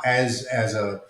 as a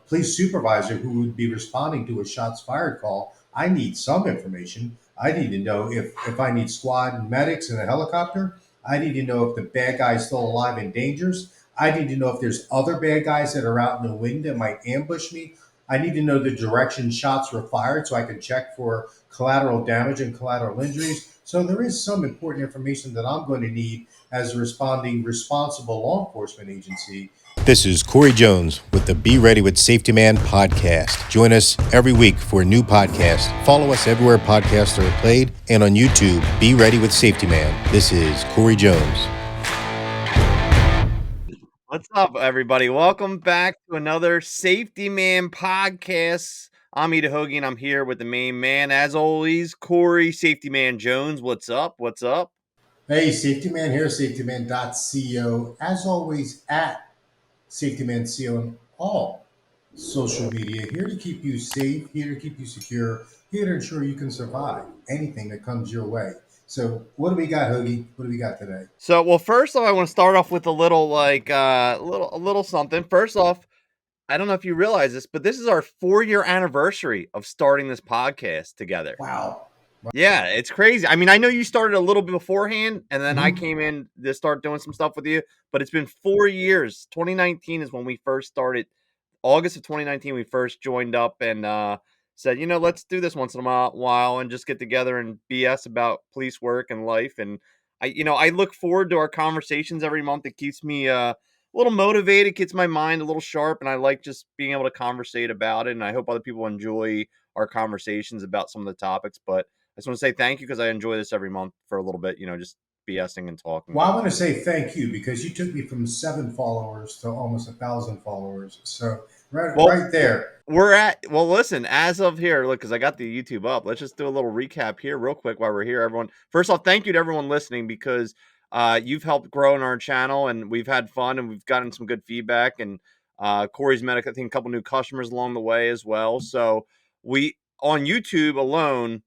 police supervisor who would be responding to a shots fired call, I need some information. I need to know if I need squad medics in a helicopter. I need to know if the bad guy is still alive and dangerous. I need to know if there's other bad guys that are out in the wind that might ambush me. I need to know the direction shots were fired so I can check for collateral damage and collateral injuries. So there is some important information that I'm going to need as a responding responsible law enforcement agency. This is Corey Jones with the Be Ready with Safety Man podcast. Join us every week for a new podcast. Follow us everywhere podcasts are played and on YouTube. Be Ready with Safety Man. This is Corey Jones. What's up, everybody? Welcome back to another Safety Man podcast. I'm Aka Hoagie, and I'm here with the main man, as always, Corey Safety Man Jones. What's up? What's up? Hey, Safety Man here, safetyman.co. As always, at safetyman.co on all social media. Here to keep you safe, here to keep you secure, here to ensure you can survive anything that comes your way. So, what do we got, Hoagie? What do we got today? So, well, first off, I want to start off with a little, a little something. First off, I don't know if you realize this, but this is our 4-year anniversary of starting this podcast together. Wow. Yeah, it's crazy. I mean, I know you started a little bit beforehand, and then I Mhm. came in to start doing some stuff with you, but it's been 4 years. 2019 is when we first started. August of 2019, we first joined up and said, let's do this once in a while and just get together and BS about police work and life. And I look forward to our conversations every month. It keeps me a little motivated, gets my mind a little sharp, and I like just being able to conversate about it. And I hope other people enjoy our conversations about some of the topics. But I just want to say thank you because I enjoy this every month for a little bit, just BSing and talking. Well, I want to say thank you because you took me from 7 followers to almost 1,000 followers. So, Well, right there. Listen, as of here, look, because I got the YouTube up. Let's just do a little recap here, real quick, while we're here, everyone. First off, thank you to everyone listening because you've helped grow in our channel, and we've had fun, and we've gotten some good feedback. And Corey's met, I think, a couple new customers along the way as well. So we on YouTube alone,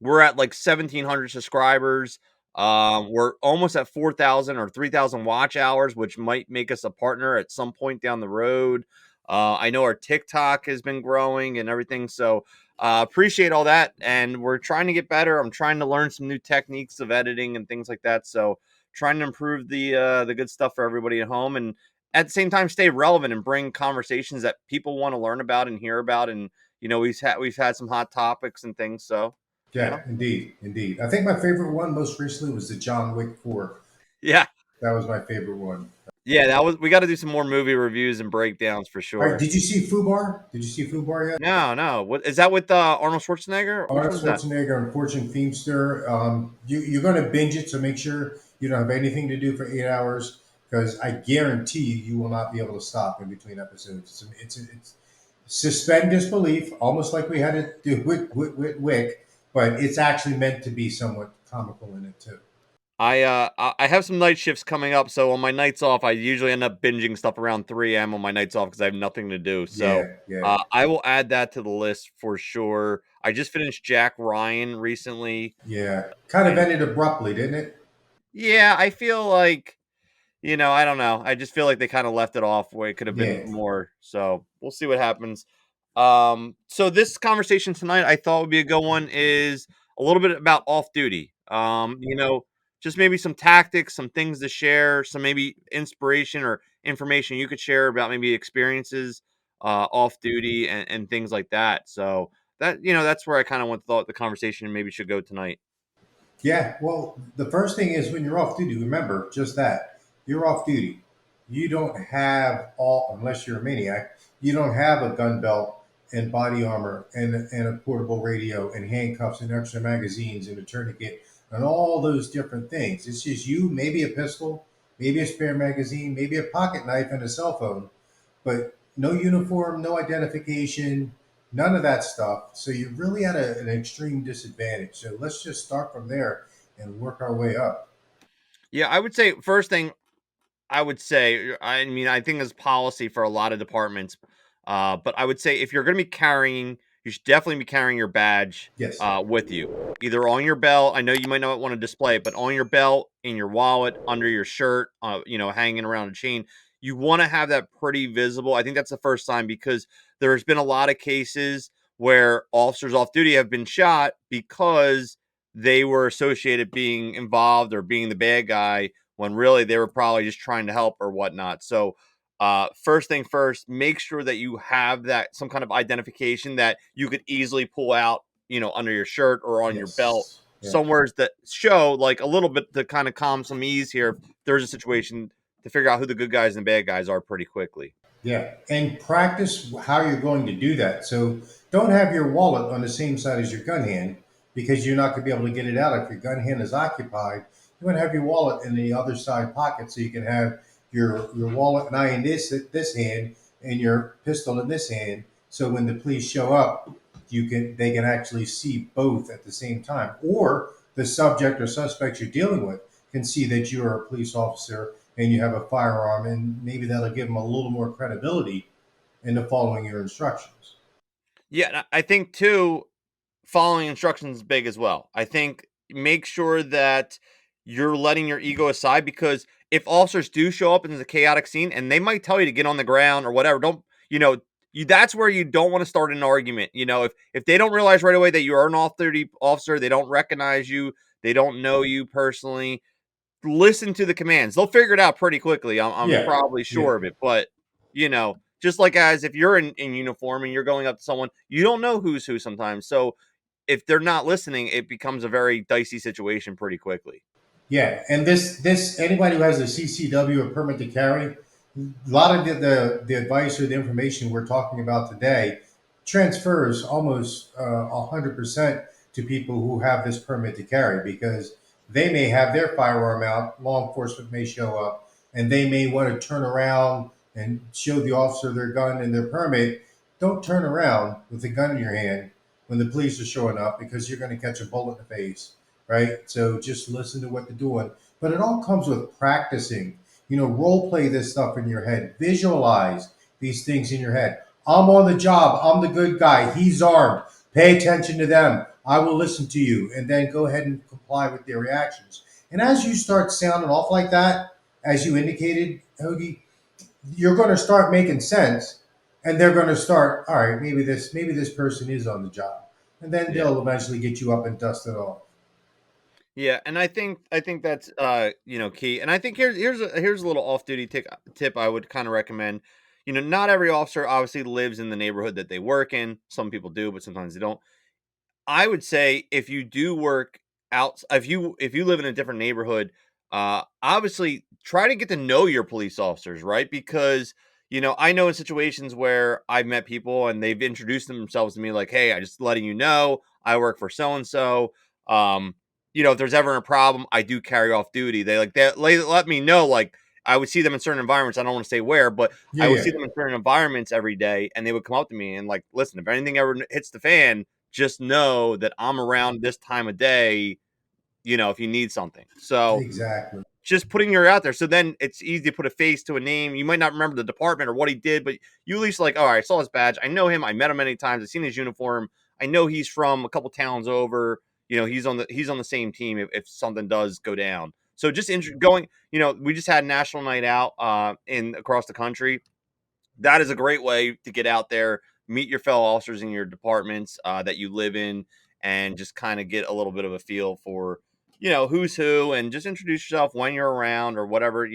we're at like 1,700 subscribers. We're almost at 4,000 or 3,000 watch hours, which might make us a partner at some point down the road. I know our TikTok has been growing and everything. So appreciate all that. And we're trying to get better. I'm trying to learn some new techniques of editing and things like that. So trying to improve the good stuff for everybody at home. And at the same time, stay relevant and bring conversations that people want to learn about and hear about. And, we've had some hot topics and things. So, Yeah, indeed, indeed. I think my favorite one most recently was the John Wick 4. yeah. That was my favorite one. Yeah, we got to do some more movie reviews and breakdowns for All right, sure. did you see Fubar? Did you see Fubar yet? No. What is that with Arnold Schwarzenegger? Which Arnold one's that? Schwarzenegger and Fortune Feimster. You're going to binge it, so make sure you don't have anything to do for 8 hours because I guarantee you will not be able to stop in between episodes. It's suspend disbelief, almost like we had to do with Wick, but it's actually meant to be somewhat comical in it too. I have some night shifts coming up, so on my nights off, I usually end up binging stuff around 3 a.m. on my nights off because I have nothing to do. So Yeah, yeah, I will add that to the list for sure. I just finished Jack Ryan recently. yeah. Kind of ended abruptly, didn't it? Yeah, I feel like I don't know. I just feel like they kind of left it off where it could have been Yeah. more. So we'll see what happens. So this conversation tonight, I thought would be a good one, is a little bit about off duty. Just maybe some tactics, some things to share, some maybe inspiration or information you could share about maybe experiences off duty and things like that. So that's where I kind of thought the conversation maybe should go tonight. Yeah, well, the first thing is when you're off duty, remember just that. You're off duty. You don't have all, unless you're a maniac, you don't have a gun belt and body armor and a portable radio and handcuffs and extra magazines and a tourniquet and all those different things. It's just you, maybe a pistol, maybe a spare magazine, maybe a pocket knife and a cell phone, but no uniform, no identification, none of that stuff. So you're really at an extreme disadvantage. So let's just start from there and work our way up. Yeah, I would say first thing I would say, I mean, I think it's policy for a lot of departments. But I would say if you're going to be carrying, you should definitely be carrying your badge Yes. with you, either on your belt. I know you might not want to display it, but on your belt, in your wallet, under your shirt, hanging around a chain. you want to have that pretty visible. I think that's the first sign, because there's been a lot of cases where officers off duty have been shot because they were associated being involved or being the bad guy when really they were probably just trying to help or whatnot. So first thing first, make sure that you have that some kind of identification that you could easily pull out, under your shirt or on your belt, Yes. Yeah. somewheres that show like a little bit to kind of calm some ease here if there's a situation, to figure out who the good guys and bad guys are pretty quickly. Yeah, and practice how you're going to do that. So don't have your wallet on the same side as your gun hand, because you're not going to be able to get it out if your gun hand is occupied. You want to have your wallet in the other side pocket, so you can have your wallet and I in this hand and your pistol in this hand. So when the police show up, they can actually see both at the same time, or the subject or suspect you're dealing with can see that you are a police officer and you have a firearm, and maybe that'll give them a little more credibility into following your instructions. Yeah, and I think too, following instructions is big as well. I think make sure that you're letting your ego aside, because if officers do show up in the chaotic scene and they might tell you to get on the ground or whatever, don't you know you that's where you don't want to start an argument. If they don't realize right away that you are an off-duty officer, they don't recognize you, they don't know you personally, listen to the commands. They'll figure it out pretty quickly. I'm Yeah, probably yeah, sure of it. But just like as if you're in uniform and you're going up to someone, you don't know who's who sometimes. So if they're not listening, it becomes a very dicey situation pretty quickly. yeah. And this anybody who has a CCW or permit to carry, a lot of the advice or the information we're talking about today transfers almost 100% to people who have this permit to carry, because they may have their firearm out, law enforcement may show up, and they may want to turn around and show the officer their gun and their permit. Don't turn around with the gun in your hand when the police are showing up, because you're going to catch a bullet in the face, right? So just listen to what they're doing. But it all comes with practicing. Role play this stuff in your head, visualize these things in your head. I'm on the job, I'm the good guy, he's armed, pay attention to them, I will listen to you, and then go ahead and comply with their reactions. And as you start sounding off like that, as you indicated, Hoagie, you're going to start making sense, and they're going to start, all right, maybe this person is on the job, and then Yeah. they'll eventually get you up and dust it off. Yeah, and I think that's key. And I think here's a little off-duty tip I would kind of recommend. Not every officer obviously lives in the neighborhood that they work in. Some people do, but sometimes they don't. I would say if you do work out, if you live in a different neighborhood, obviously try to get to know your police officers, right? Because I know in situations where I've met people and they've introduced themselves to me like, "Hey, I just letting you know, I work for so and so. If there's ever a problem, I do carry off duty." They like that. Let me know. Like I would see them in certain environments. I don't want to say where, but Yeah, I would yeah, see them in certain environments every day, and they would come up to me and like, "Listen, if anything ever hits the fan, just know that I'm around this time of day, if you need something." So exactly. just putting her out there. So then it's easy to put a face to a name. You might not remember the department or what he did, but you at least like, all right, I saw his badge. I know him. I met him many times. I've seen his uniform. I know he's from a couple towns over. He's on the same team if something does go down. So just going, we just had National Night Out in across the country. That is a great way to get out there, meet your fellow officers in your departments that you live in, and just kind of get a little bit of a feel for, who's who, and just introduce yourself when you're around or whatever.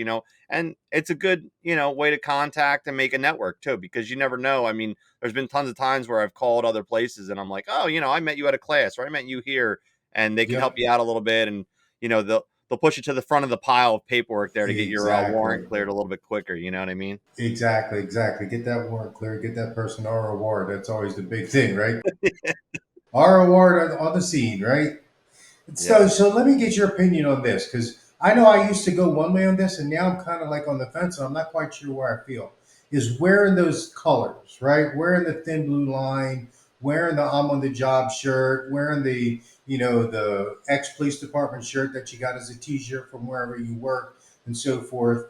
And it's a good, way to contact and make a network too, because you never know. I mean, there's been tons of times where I've called other places and I'm like, oh, I met you at a class, or I met you here, and they can help Yep, you out a little bit. And, they'll push you to the front of the pile of paperwork there to get your warrant exactly. cleared a little bit quicker. You know what I mean? Exactly, exactly. Get that warrant clear, get that person our award. That's always the big thing, right? Our award on the scene, right? Yeah. So let me get your opinion on this, because I know I used to go one way on this, and now I'm kind of like on the fence, and I'm not quite sure where I feel. Is wearing those colors, right? Wearing the thin blue line, wearing the I'm on the job shirt, wearing the ex police department shirt that you got as a T-shirt from wherever you work, and so forth.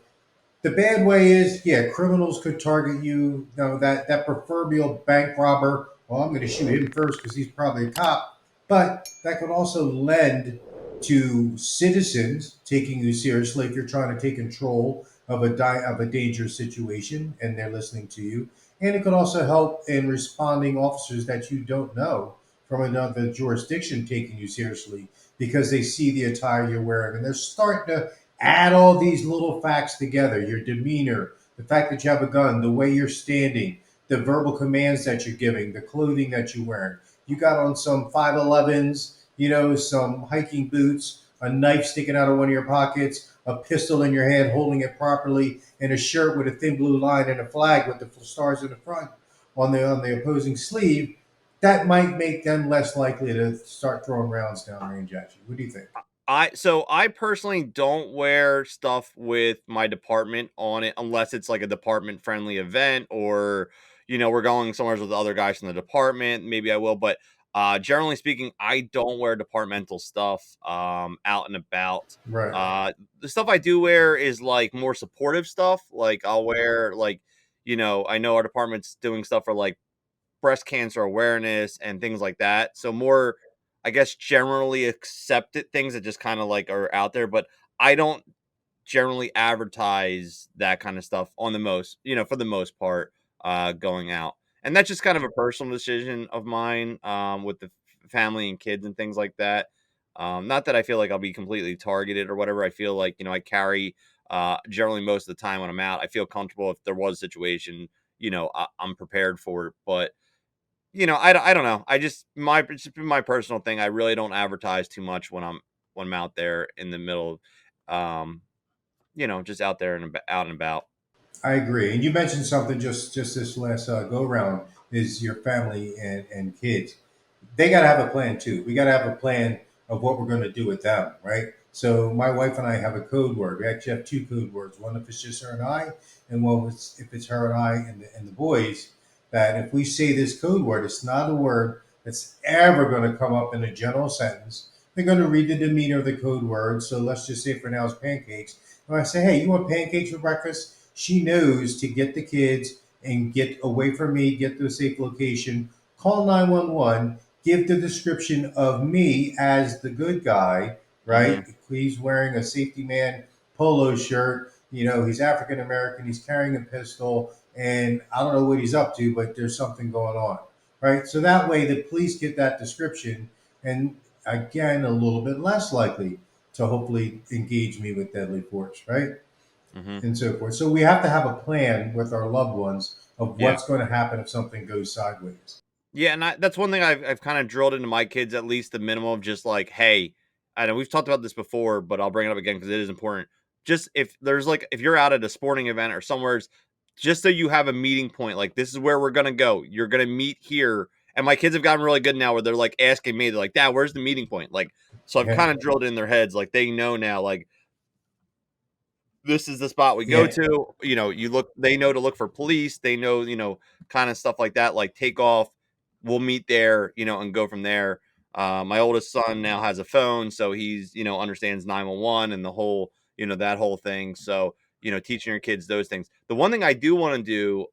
The bad way is, yeah, criminals could target you. That proverbial bank robber. Well, I'm going to shoot him first because he's probably a cop. But that could also lend to citizens taking you seriously if you're trying to take control. of a dangerous situation, and they're listening to you. And it could also help in responding officers that you don't know from another jurisdiction taking you seriously because they see the attire you're wearing and they're starting to add all these little facts together: your demeanor, the fact that you have a gun, the way you're standing, the verbal commands that you're giving, the clothing that you're wearing. You got on some 511s, some hiking boots, a knife sticking out of one of your pockets, a pistol in your hand, holding it properly, and a shirt with a thin blue line and a flag with the stars in the front on the opposing sleeve. That might make them less likely to start throwing rounds downrange at you. What do you think? I personally don't wear stuff with my department on it unless it's like a department friendly event, or we're going somewhere with other guys from the department. Maybe I will, but generally speaking, I don't wear departmental stuff out and about. Right. The stuff I do wear is like more supportive stuff. Like I'll wear like I know our department's doing stuff for like breast cancer awareness and things like that. So more, I guess, generally accepted things that just kind of like are out there, but I don't generally advertise that kind of stuff on the most, for the most part, going out. And that's just kind of a personal decision of mine, with the family and kids and things like that. Not that I feel like I'll be completely targeted or whatever. I feel like, I carry, generally most of the time when I'm out, I feel comfortable if there was a situation, I'm prepared for it. But I don't know. It's just been my personal thing. I really don't advertise too much when I'm out there in the middle, um, just out there and out and about. I agree. And you mentioned something just this last go round is your family and kids. They got to have a plan too. We got to have a plan of what we're going to do with them, right? So my wife and I have a code word. We actually have two code words. One if it's just her and I, and one if it's her and I and the boys. That if we say this code word, it's not a word that's ever going to come up in a general sentence. They're going to read the demeanor of the code word. So let's just say for now it's pancakes. When I say, hey, you want pancakes for breakfast? She knows to get the kids and get away from me, get to a safe location, call 911, give the description of me as the good guy, Hmm. right? He's wearing a safety man polo shirt. He's African American, he's carrying a pistol, and I don't know what he's up to, but there's something going on, right? So that way the police get that description, and again, a little bit less likely to hopefully engage me with deadly force, right? Hmm. And so forth. So we have to have a plan with our loved ones of Yeah. what's going to happen if something goes sideways. Yeah, and that's one thing I've kind of drilled into my kids, at least the minimum of just like, hey, I know we've talked about this before, but I'll bring it up again because it is important. Just if there's like if you're out at a sporting event or somewhere, just so you have a meeting point, like this is where we're gonna go. You're gonna meet here. And my kids have gotten really good now where they're like asking me, they're like, Dad, where's the meeting point? Like, so I've Yeah, kind of drilled it in their heads, like they know now, like this is the spot we go yeah, to. They know to look for police. They know, kind of stuff like that, like take off. We'll meet there, and go from there. My oldest son now has a phone, so he's, understands 911 and the whole, that whole thing. So, teaching your kids those things. The one thing I do want to do,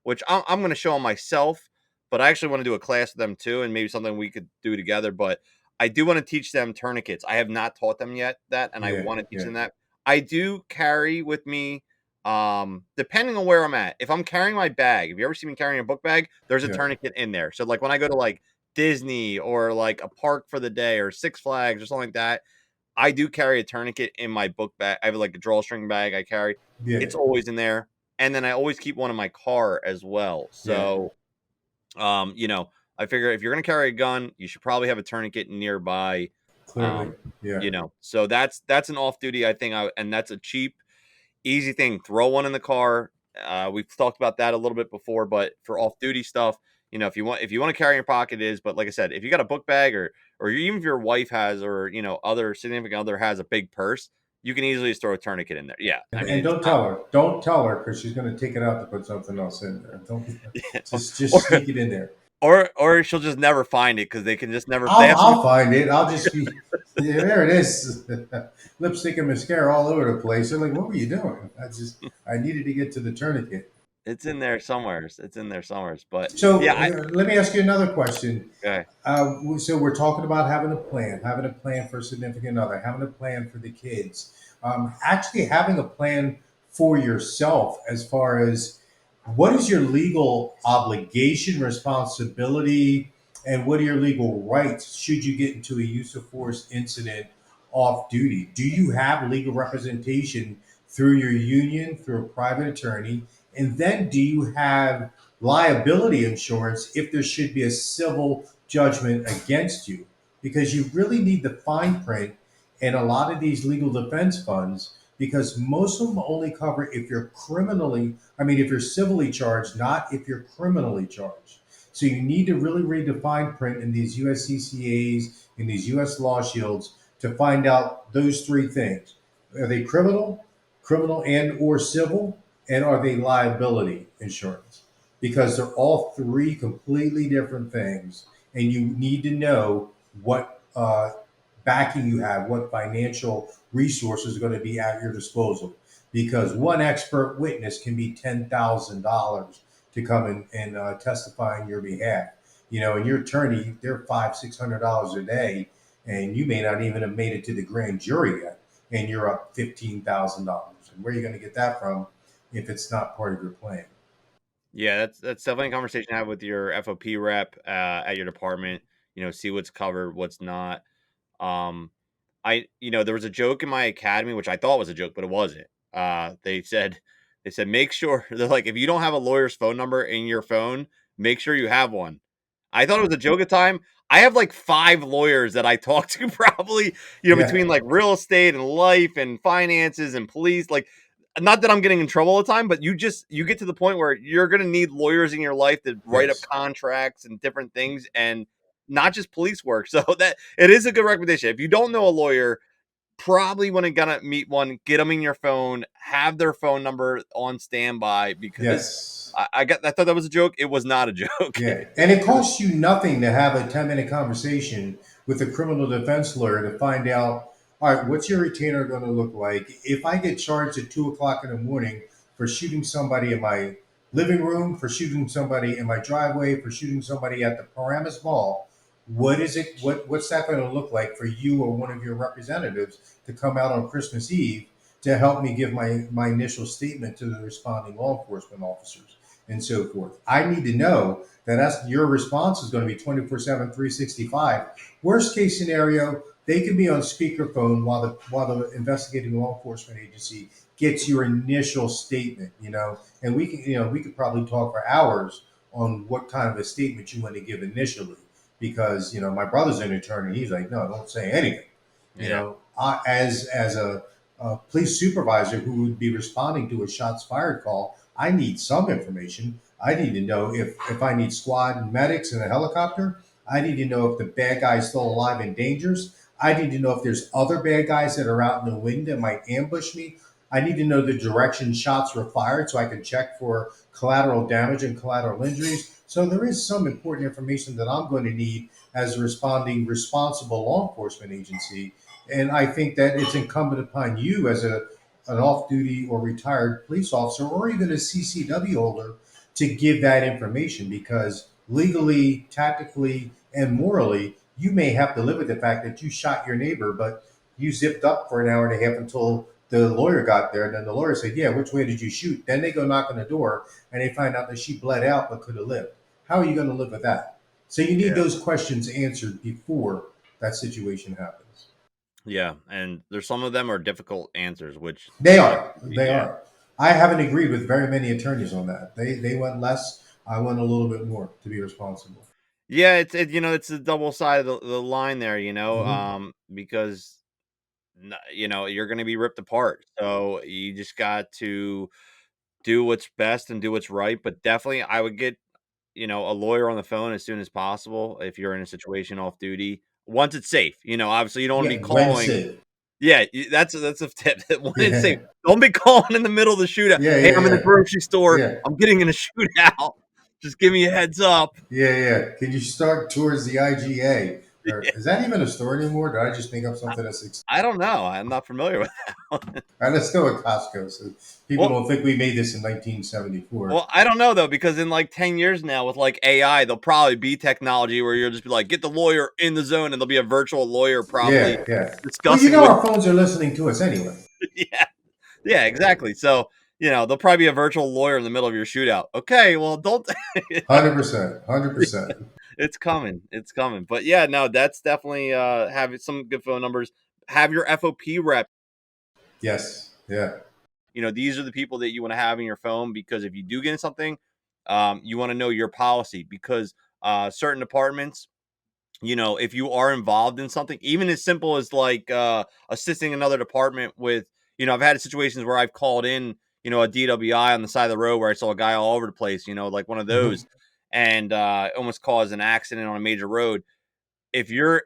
which I'm going to show them myself, but I actually want to do a class with them too, and maybe something we could do together. But I do want to teach them tourniquets. I have not taught them yet that, and I yeah, want to teach yeah, them that. I do carry with me, depending on where I'm at. If I'm carrying my bag, if you ever see me carrying a book bag, there's a yeah, tourniquet in there. So like when I go to like Disney or like a park for the day or Six Flags or something like that, I do carry a tourniquet in my book bag. I have like a drawstring bag I carry. yeah, It's always in there. And then I always keep one in my car as well. yeah. So, um, you know, I figure if you're gonna carry a gun, you should probably have a tourniquet nearby. Clearly, Um, yeah. so that's an off duty, I think, and that's a cheap, easy thing. Throw one in the car. We've talked about that a little bit before, but for off duty stuff, if you want to carry in your pocket, it is. But like I said, if you got a book bag, or even if your wife has, or other significant other has a big purse, you can easily just throw a tourniquet in there. Yeah, I mean And it's don't tell her because she's going to take it out to put something else in there. Don't or just sneak it in there. or she'll just never find it because they can just never. They have so much. I'll find it. I'll just be yeah, there. It is, lipstick and mascara all over the place. They're like, "What were you doing?" I needed to get to the tourniquet. It's in there somewhere. It's in there somewhere. But So yeah, let me ask you another question. okay. So we're talking about having a plan for a significant other, having a plan for the kids, actually having a plan for yourself as far as what is your legal obligation, responsibility, and what are your legal rights should you get into a use of force incident off duty? Do you have legal representation through your union, through a private attorney? And then do you have liability insurance if there should be a civil judgment against you? Because you really need the fine print in a lot of these legal defense funds, because most of them only cover if you're if you're civilly charged, not if you're criminally charged. So you need to really read the fine print in these USCCAs, in these US law shields, to find out those three things. Are they criminal and or civil? And are they liability insurance? Because they're all three completely different things. And you need to know what backing you have, what financial resources are going to be at your disposal. Because one expert witness can be $10,000 to come and testify on your behalf. And your attorney, they're $500-600 a day, and you may not even have made it to the grand jury yet, and you're up $15,000. And where are you going to get that from if it's not part of your plan? Yeah, that's definitely a conversation to have with your FOP rep at your department. See what's covered, what's not. Um, there was a joke in my academy, which I thought was a joke, but it wasn't. They said make sure they're like, if you don't have a lawyer's phone number in your phone, make sure you have one. I thought it was a joke at the time. I have like 5 lawyers that I talk to probably, Yeah. between like real estate and life and finances and police. Like, not that I'm getting in trouble all the time, but you get to the point where you're going to need lawyers in your life to write up Yes. contracts and different things, and not just police work. So that it is a good recommendation. If you don't know a lawyer, probably when you're gonna meet one, get them in your phone, have their phone number on standby, because Yes. I thought that was a joke. It was not a joke. Yeah, and it costs you nothing to have a 10-minute conversation with a criminal defense lawyer to find out, all right, what's your retainer going to look like? If I get charged at 2 o'clock in the morning for shooting somebody in my living room, for shooting somebody in my driveway, for shooting somebody at the Paramus Mall, what is it? What's that going to look like for you or one of your representatives to come out on Christmas Eve to help me give my initial statement to the responding law enforcement officers and so forth? I need to know your response is going to be 24/7, 365. Worst case scenario, they could be on speakerphone while the investigating law enforcement agency gets your initial statement, and we could probably talk for hours on what kind of a statement you want to give initially, because my brother's an attorney. He's like, no, don't say anything. Yeah. As a police supervisor who would be responding to a shots fired call, I need some information. I need to know if I need squad and medics in a helicopter. I need to know if the bad guy is still alive and dangerous. I need to know if there's other bad guys that are out in the wind that might ambush me. I need to know the direction shots were fired so I can check for collateral damage and collateral injuries. So there is some important information that I'm going to need as a responding responsible law enforcement agency. And I think that it's incumbent upon you as an off-duty or retired police officer or even a CCW holder to give that information, because legally, tactically, and morally, you may have to live with the fact that you shot your neighbor, but you zipped up for an hour and a half until the lawyer got there. And then the lawyer said, yeah, which way did you shoot? Then they go knock on the door and they find out that she bled out but could have lived. How are you going to live with that? So you need Yeah. those questions answered before that situation happens. Yeah, and there's some of them are difficult answers, which They are. They yeah. are. I haven't agreed with very many attorneys on that. They went less. I went a little bit more to be responsible. Yeah, it's a double side of the line there, Hmm. because you're going to be ripped apart. So you just got to do what's best and do what's right. But definitely, I would get a lawyer on the phone as soon as possible if you're in a situation off duty. Once it's safe, obviously you don't want to be Yeah, when calling. said. Yeah, that's a tip. When it's safe, Yeah, don't be calling in the middle of the shootout. yeah, Hey, yeah, I'm in the yeah, grocery store. yeah, I'm getting in a shootout. Just give me a heads up. yeah, yeah. Can you start towards the IGA? Or is that even a store anymore? Did I just make up something that's I don't know. I'm not familiar with. all right, let's go with Costco. So people Well, don't think we made this in 1974. I don't know though, because in like 10 years now with like AI, there'll probably be technology where you'll just be like, get the lawyer in the zone, and there'll be a virtual lawyer probably Yeah, yeah. Well, discussing with. our phones are listening to us anyway. Yeah, yeah, exactly. So There'll probably be a virtual lawyer in the middle of your shootout. Okay, well, don't. 100%, 100%. It's coming. It's coming. But yeah, no, that's definitely having some good phone numbers. Have your FOP rep. Yes, yeah. These are the people that you want to have in your phone, because if you do get in something, you want to know your policy, because certain departments, if you are involved in something, even as simple as like assisting another department with, I've had situations where I've called in, a DWI on the side of the road where I saw a guy all over the place, like one of those, Hmm. and almost caused an accident on a major road. If you're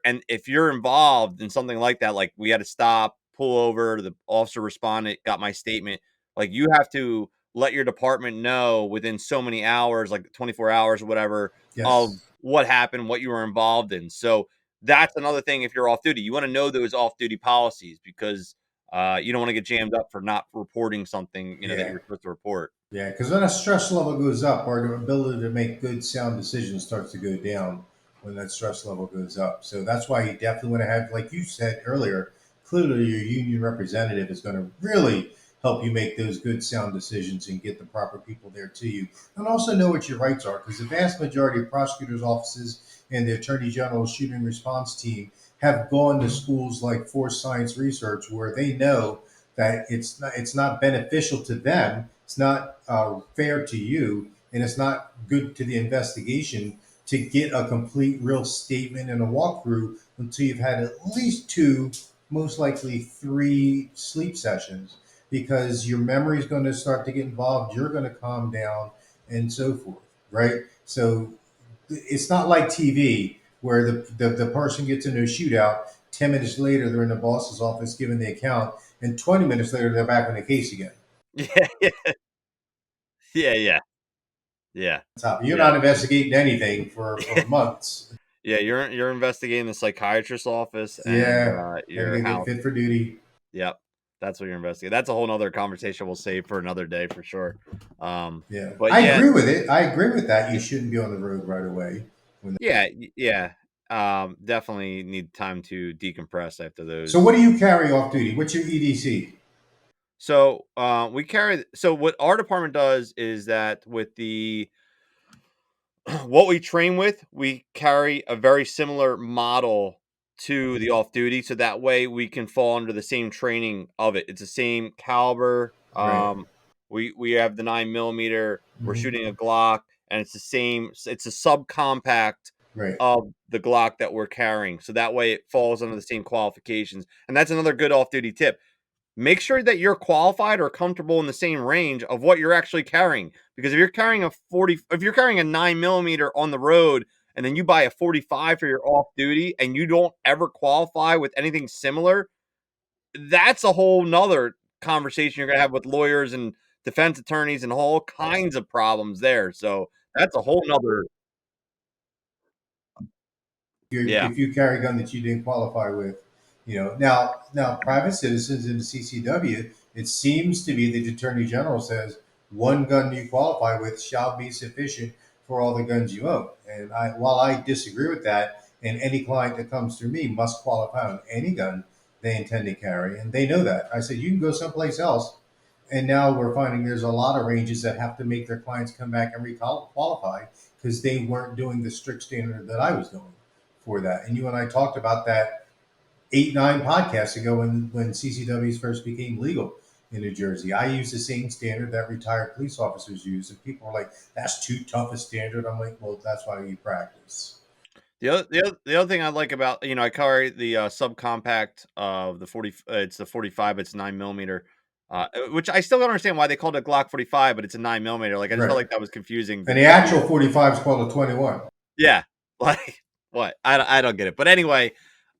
involved in something like that, like we had to stop, pull over, the officer responded, got my statement, like you have to let your department know within so many hours, like 24 hours or whatever, of Yes. what happened, what you were involved in. So that's another thing. If you're off duty, you want to know those off duty policies, because you don't want to get jammed up for not reporting something, that Yeah. you're supposed to report. Yeah, because when a stress level goes up, our ability to make good, sound decisions starts to go down when that stress level goes up. So that's why you definitely want to have, like you said earlier, clearly your union representative is going to really help you make those good, sound decisions and get the proper people there to you. And also know what your rights are, because the vast majority of prosecutors' offices and the Attorney General's shooting response team have gone to schools like Force Science Research, where they know that it's not beneficial to them, it's not fair to you, and it's not good to the investigation to get a complete real statement and a walkthrough until you've had at least two, most likely three sleep sessions, because your memory is going to start to get involved, you're going to calm down, and so forth, right? So it's not like TV where the person gets into a shootout. 10 minutes later, they're in the boss's office giving the account, and 20 minutes later, they're back on the case again. Yeah, yeah, yeah, yeah, Top. You're yeah. not investigating anything for months. Yeah, you're investigating the psychiatrist's office, and Yeah, got to your get house. fit for duty. Yep, that's what you're investigating. That's a whole nother conversation we'll save for another day for sure. Yeah, But I yeah, agree with it. I agree with that. You yeah, shouldn't be on the road right away. When yeah. Definitely need time to decompress after So, those. what do you carry off duty? What's your EDC? So we carry. So what our department does is that with the what we train with, we carry a very similar model to the off duty, so that way we can fall under the same training of it. It's the same caliber. Right. We have the 9 millimeter. We're Hmm. shooting a Glock, and it's the same. It's a subcompact Right. of the Glock that we're carrying, so that way it falls under the same qualifications. And that's another good off duty tip. Make sure that you're qualified or comfortable in the same range of what you're actually carrying. Because if you're carrying a 9 millimeter on the road, and then you buy a 45 for your off duty, and you don't ever qualify with anything similar, that's a whole nother conversation you're gonna have with lawyers and defense attorneys and all kinds of problems there. So that's a whole nother. Yeah. If you carry a gun that you didn't qualify with, now private citizens in the CCW, it seems to be the Attorney General says one gun you qualify with shall be sufficient for all the guns you own. And while I disagree with that, and any client that comes through me must qualify on any gun they intend to carry, and they know that. I said you can go someplace else, and now we're finding there's a lot of ranges that have to make their clients come back and requalify because they weren't doing the strict standard that I was doing for that. And you and I talked about that 8, 9 podcasts ago when CCWs first became legal in New Jersey. I use the same standard that retired police officers use, and people are like, "That's too tough a standard." I'm like, "Well, that's why we practice." The other thing I like about, I carry the subcompact of the 40. It's the 45. It's 9 millimeter, which I still don't understand why they called it Glock 45, but it's a 9 millimeter. Like I just felt Right. like that was confusing for And the the people. actual 45 is called a 21. Yeah, like what? I don't get it. But anyway,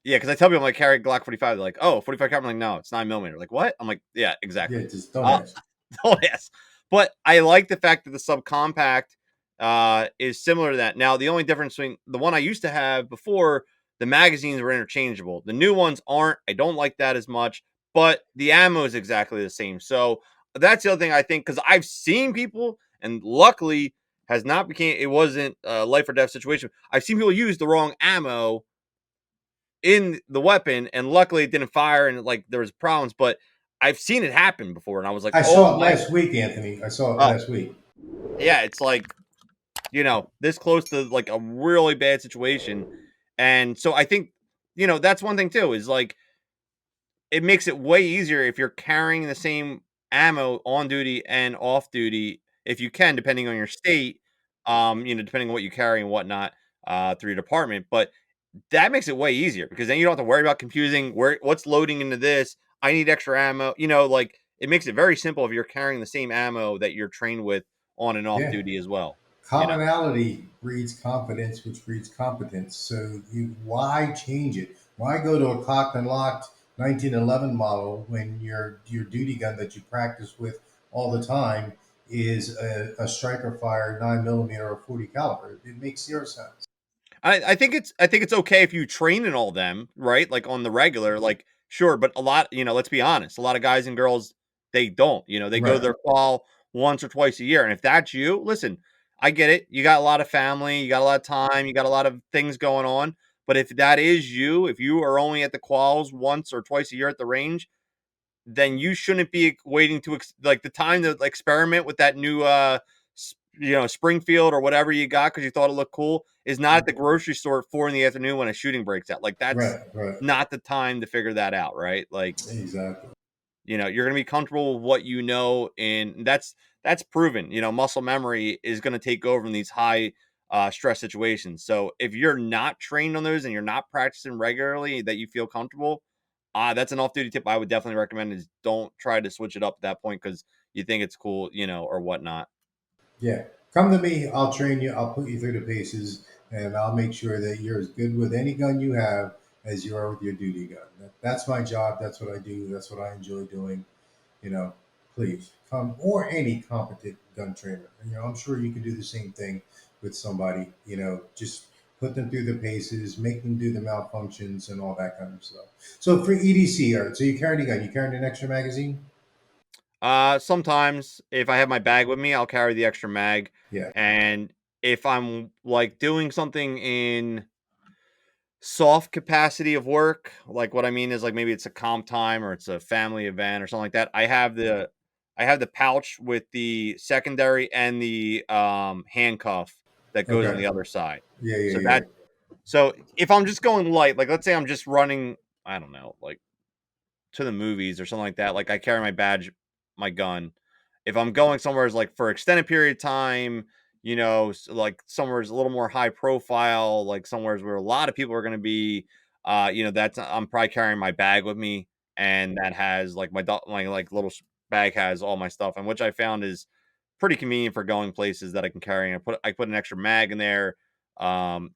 yeah, because I tell people I'm like carry Glock 45. They're like, oh, 45 caliber. I'm like, no, it's 9 millimeter. Like what? I'm like, yeah, Yeah, exactly. just don't Uh, ask. oh yes, but I like the fact that the subcompact is similar to that. Now, the only difference between the one I used to have before, the magazines were interchangeable. The new ones aren't. I don't like that as much, but the ammo is exactly the same. So that's the other thing I think, because I've seen people, and luckily has not became it wasn't a life or death situation. I've seen people use the wrong ammo in the weapon, and luckily it didn't fire, and like there was problems. But I've seen it happen before, and I was like, I oh saw it my, last week, Anthony. I saw it oh last week. yeah, it's like, this close to like a really bad situation. And so I think, that's one thing too, is like it makes it way easier if you're carrying the same ammo on duty and off duty, if you can, depending on your state, depending on what you carry and whatnot, through your department. But that makes it way easier because then you don't have to worry about confusing what's loading into this. I need extra ammo. Like it makes it very simple if you're carrying the same ammo that you're trained with on and off Yeah. duty as well. You know. Commonality breeds confidence, which breeds competence. So why change it? Why go to a cocked and locked 1911 model when your duty gun that you practice with all the time is a striker fire 9 millimeter or 40 caliber? It makes zero sense. I think it's okay if you train in all them, right? Like on the regular, like sure, but a lot, let's be honest, a lot of guys and girls they don't, they go to Right, their qual once or twice a year. And if that's you, listen, I get it. You got a lot of family, you got a lot of time, you got a lot of things going on. But if that is you, if you are only at the quals once or twice a year at the range, then you shouldn't be waiting to like the time to experiment with that new Springfield or whatever you got because you thought it looked cool is not at the grocery store at 4 in the afternoon when a shooting breaks out. Like that's right. not the time to figure that out, right? Like, Exactly. you're gonna be comfortable with what you know, and that's proven. Muscle memory is gonna take over in these high stress situations. So if you're not trained on those and you're not practicing regularly that you feel comfortable, that's an off-duty tip I would definitely recommend is don't try to switch it up at that point because you think it's cool, or whatnot. Yeah. Come to me. I'll train you. I'll put you through the paces, and I'll make sure that you're as good with any gun you have as you are with your duty gun. That's my job. That's what I do. That's what I enjoy doing. You know, please come, or any competent gun trainer. I'm sure you can do the same thing with somebody. Just put them through the paces, make them do the malfunctions, and all that kind of stuff. So for EDC, all right. So you carrying a gun? You carrying an extra magazine? Sometimes if I have my bag with me, I'll carry the extra mag. Yeah. And if I'm like doing something in soft capacity of work, like what I mean is like maybe it's a comp time or it's a family event or something like that. I have the pouch with the secondary and the handcuff that goes on Okay. the other side. Yeah. Yeah. So Yeah. if I'm just going light, like let's say I'm just running, I don't know, like to the movies or something like that, like I carry my badge, my gun. If I'm going somewhere like for extended period of time, like somewhere's a little more high profile, like somewhere's where a lot of people are going to be, that's I'm probably carrying my bag with me, and that has like my like little bag has all my stuff, and which I found is pretty convenient for going places that I can carry. And I put an extra mag in there, my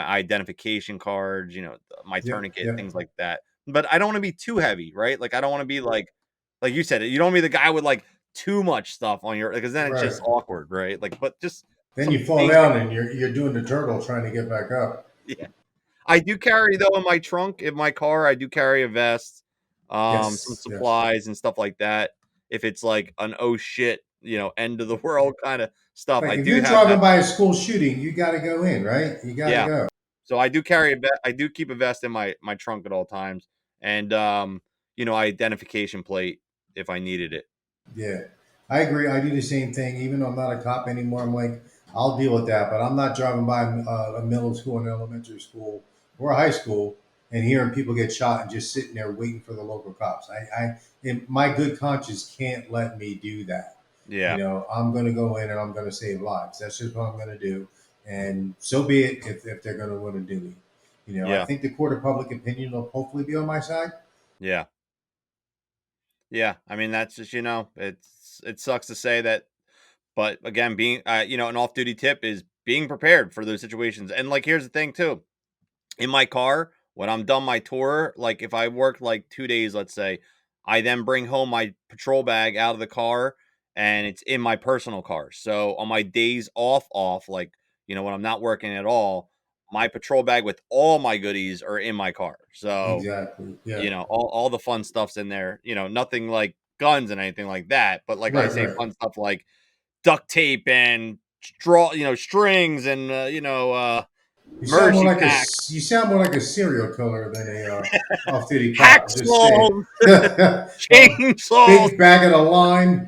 identification cards, my Yep. tourniquet, Yep. things like that. But I don't want to be too heavy, right? Like I don't want to be like you said, you don't want to be the guy with like too much stuff on your because then it's Right. just awkward, right? Like, but just Then some you fall basic. down and you're doing the turtle trying to get back up. Yeah, I do carry though in my trunk in my car. I do carry a vest, some Yes. Yes. supplies and stuff like that. If it's like an oh shit, end of the world kind of stuff, Like I if do you're have driving that. by a school shooting, you got to go in, right? You got to Yeah, go. so I do carry a vest. I do keep a vest in my trunk at all times, and identification plate if I needed it. Yeah, I agree. I do the same thing. Even though I'm not a cop anymore, I'm like, I'll deal with that. But I'm not driving by a middle school and elementary school or a high school and hearing people get shot and just sitting there waiting for the local cops. My good conscience can't let me do that. Yeah, I'm going to go in and I'm going to save lives. That's just what I'm going to do. And so be it if they're going to want to do me. I yeah, think the court of public opinion will hopefully be on my side. yeah. Yeah, I mean that's just it sucks to say that, but again, being an off-duty tip is being prepared for those situations. And like here's the thing too. In my car, when I'm done my tour, like if I work like 2 days, let's say, I then bring home my patrol bag out of the car and it's in my personal car. So on my days off, like, when I'm not working at all, my patrol bag with all my goodies are in my car. So Exactly. Yeah. all the fun stuff's in there. Nothing like guns and anything like that. But like I Right. say, Right. fun stuff like duct tape and strings and You sound more Mercy like pack, you sound more like a serial killer than a off-duty cop. I'm just saying. hacksaws, Oh, chainsaws, big bag of the line.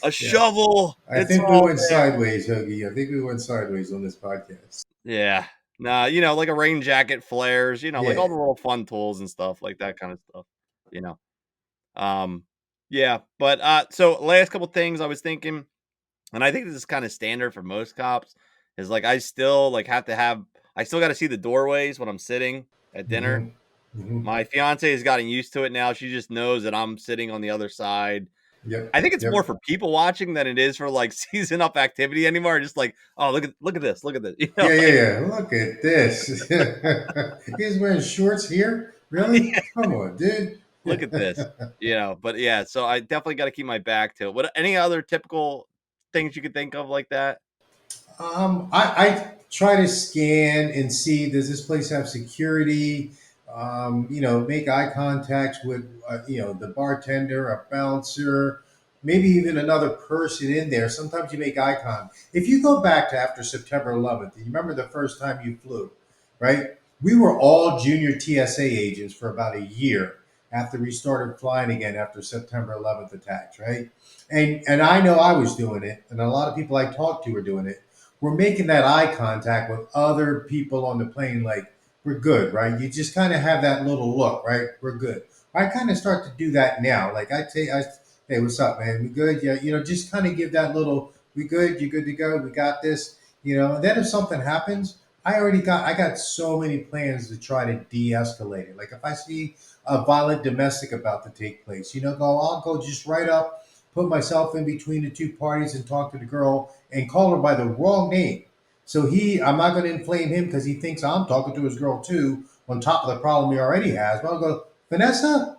a Yeah, shovel. I It's think we all went there. sideways, Hoagie. I think we went sideways on this podcast. Yeah. Nah, like a rain jacket, flares, like Yeah. all the little fun tools and stuff, like that kind of stuff. You know. Um, yeah, but so last couple things I was thinking, and I think this is kind of standard for most cops, is like I still like I still got to see the doorways when I'm sitting at dinner. Hmm. Hmm. My fiance has gotten used to it now. She just knows that I'm sitting on the other side. Yep. I think it's more Yep. for people watching than it is for like season up activity anymore. Just like, oh, look at this, Yeah, yeah, like yeah. Look at this. He's wearing shorts here? Really? Come on, dude. look at this, But yeah, so I definitely got to keep my back to it. What any other typical things you could think of like that? I try to scan and see, does this place have security? Make eye contact with the bartender, a bouncer, maybe even another person in there. Sometimes you make eye contact. If you go back to after September 11th, you remember the first time you flew, right? We were all junior TSA agents for about a year after we started flying again after September 11th attacks, right? And I know I was doing it, and a lot of people I talked to were doing it. We're making that eye contact with other people on the plane, like we're good, right? You just kind of have that little look, right? We're good. I kind of start to do that now. Like hey, what's up, man? We good? Yeah, just kind of give that little, we good? You good to go? We got this, And then if something happens, I got so many plans to try to de-escalate it. Like if I see a violent domestic about to take place, I'll go just right up, put myself in between the two parties and talk to the girl and call her by the wrong name. So I'm not going to inflame him because he thinks I'm talking to his girl too, on top of the problem he already has. But I'll go, Vanessa,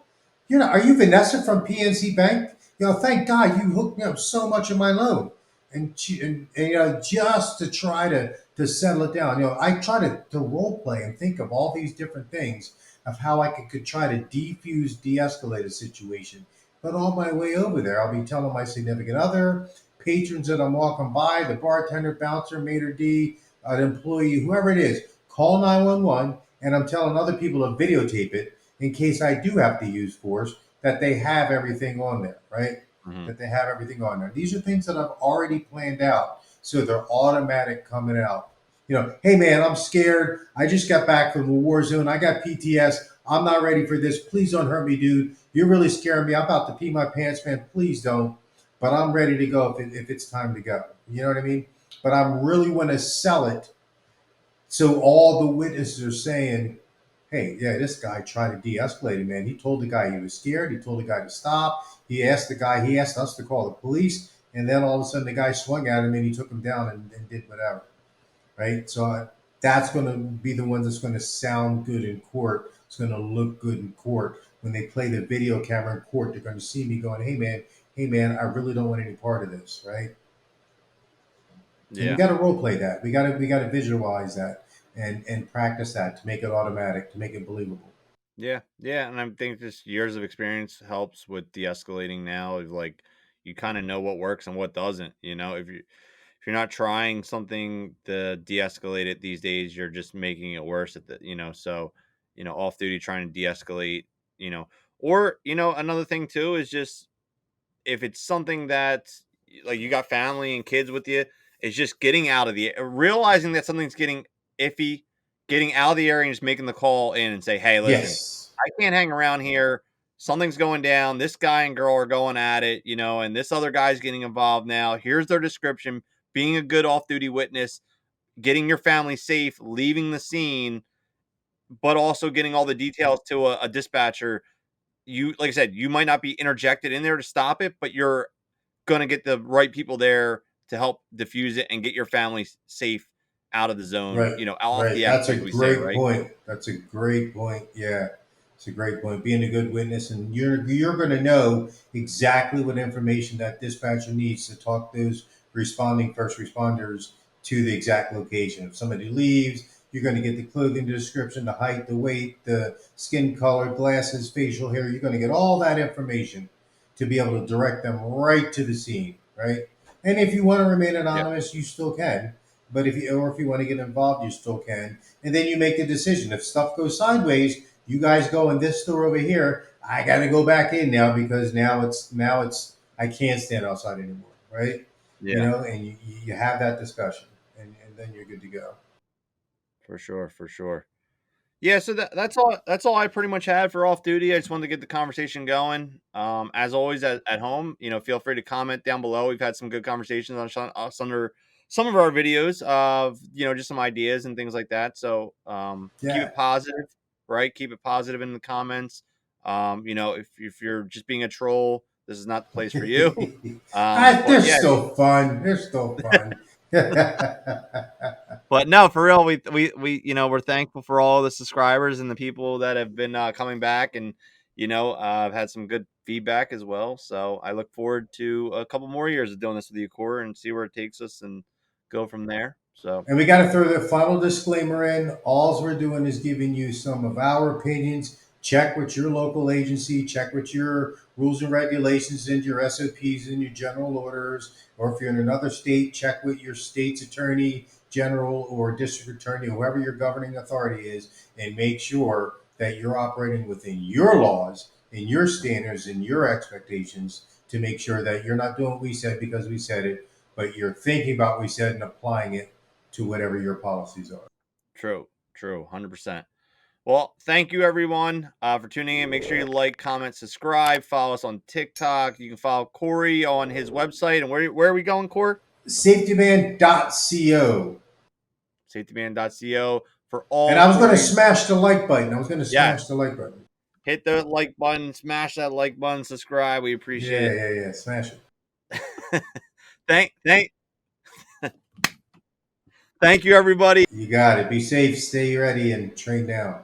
are you Vanessa from PNC Bank? Thank God you hooked me up so much of my loan. And just to try to settle it down. I try to role play and think of all these different things of how I could try to defuse, de-escalate a situation. But on my way over there, I'll be telling my significant other, patrons that I'm walking by, the bartender, bouncer, maitre d, an employee, whoever it is, call 911, and I'm telling other people to videotape it in case I do have to use force, that they have everything on there, right? Mhm. That they have everything on there. These are things that I've already planned out, so they're automatic coming out. Hey man, I'm scared. I just got back from a war zone. I got PTS. I'm not ready for this. Please don't hurt me, dude. You're really scaring me. I'm about to pee my pants, man. Please don't. But I'm ready to go if it's time to go. You know what I mean? But I'm really want to sell it so all the witnesses are saying, hey, yeah, this guy tried to de-escalate it, man. He told the guy he was scared. He told the guy to stop. He asked us to call the police. And then all of a sudden the guy swung at him and he took him down and did whatever. Right. So that's going to be the one that's going to sound good in court. It's going to look good in court. When they play the video camera in court, they're going to see me going, hey, man, I really don't want any part of this. Right. And we Yeah. got to role play that. We got to visualize that and practice that to make it automatic, to make it believable. Yeah, yeah, and I think just years of experience helps with de-escalating now. Of like you kind of know what works and what doesn't. If you're not trying something to de-escalate it these days, you're just making it worse at So, off duty trying to de-escalate, or another thing too is just if it's something that like you got family and kids with you, it's just getting out of realizing that something's getting iffy, getting out of the area and just making the call in and say, "Hey, listen, Yes. I can't hang around here. Something's going down. This guy and girl are going at it, and this other guy's getting involved now. Here's their description. Being a good off-duty witness, getting your family safe, leaving the scene, but also getting all the details to a dispatcher. You, like I said, you might not be interjected in there to stop it, but you're going to get the right people there to help diffuse it and get your family safe out of the zone, Right. off Right. the X, That's a as we say, great right? point. That's a great point. Yeah. It's a great point. Being a good witness, and you're going to know exactly what information that dispatcher needs to talk those responding first responders to the exact location. If somebody leaves, you're going to get the clothing description, the height, the weight, the skin color, glasses, facial hair. You're going to get all that information to be able to direct them right to the scene, right? And if you want to remain Yeah. anonymous, you still can. But if you want to get involved, you still can. And then you make the decision. If stuff goes sideways, you guys go in this store over here. I got to go back in now because now it's I can't stand outside anymore, right? You Yeah, know, and you have that discussion, and then you're good to go. for sure, for sure. Yeah, so that's all I pretty much had for off duty. I just wanted to get the conversation going. As always at home, feel free to comment down below. We've had some good conversations on under some of our videos of, just some ideas and things like that. So, keep Yeah. it positive, right? Keep it positive in the comments. If you're just being a troll, this is not the place for you. They're But yeah, still fun. They're still fun. but no, for real, we're thankful for all the subscribers and the people that have been coming back, and I've had some good feedback as well. So I look forward to a couple more years of doing this with you, Core, and see where it takes us and go from there. So And we got to throw the final disclaimer in. All we're doing is giving you some of our opinions. Check with your local agency, check with your rules and regulations and your SOPs and your general orders. Or if you're in another state, check with your state's attorney general or district attorney, whoever your governing authority is, and make sure that you're operating within your laws and your standards and your expectations to make sure that you're not doing what we said because we said it, but you're thinking about what we said and applying it to whatever your policies are. true, 100%. Well, thank you everyone for tuning in. Make sure you like, comment, subscribe, follow us on TikTok. You can follow Corey on his website. And where are we going, Corey? Safetyman.co. Safetyman.co for And all I was going to Corey's. smash the like button. I was going to Yes. smash the like button. Hit the like button, smash that like button, subscribe. We appreciate Yeah. Smash it. it. thank thank thank you everybody. You got it. Be safe, stay ready, and train down.